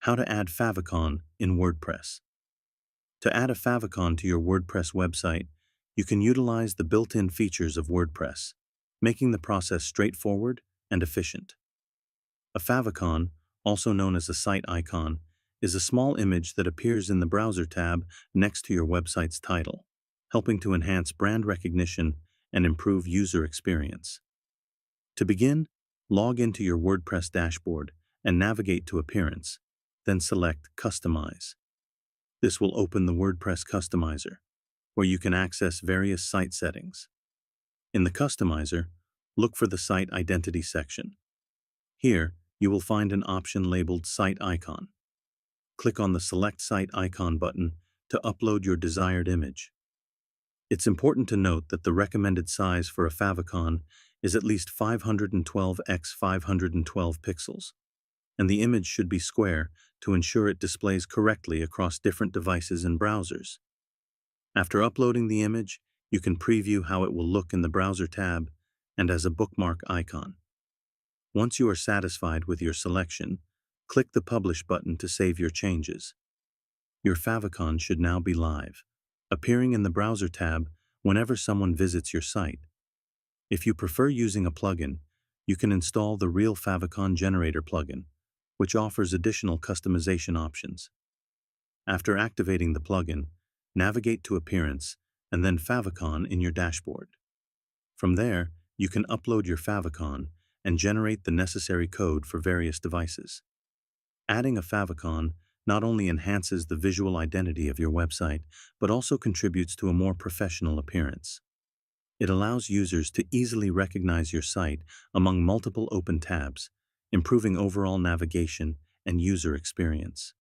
How to add Favicon in WordPress. To add a Favicon to your WordPress website, you can utilize the built-in features of WordPress, making the process straightforward and efficient. A favicon, also known as a site icon, is a small image that appears in the Browser tab next to your website's title, helping to enhance brand recognition and improve user experience. To begin, log into your WordPress dashboard and navigate to Appearance, then select Customize. This will open the WordPress Customizer, where you can access various site settings. In the Customizer, look for the Site Identity section. Here, you will find an option labeled Site Icon. Click on the Select Site Icon button to upload your desired image. It's important to note that the recommended size for a favicon is at least 512 x 512 pixels, and the image should be square to ensure it displays correctly across different devices and browsers. After uploading the image, you can preview how it will look in the Browser tab and as a bookmark icon. Once you are satisfied with your selection, click the Publish button to save your changes. Your favicon should now be live, appearing in the Browser tab whenever someone visits your site. If you prefer using a plugin, you can install the Real Favicon Generator plugin, which offers additional customization options. After activating the plugin, navigate to Appearance and then Favicon in your dashboard. From there, you can upload your favicon and generate the necessary code for various devices. Adding a favicon not only enhances the visual identity of your website, but also contributes to a more professional appearance. It allows users to easily recognize your site among multiple open tabs, improving overall navigation and user experience.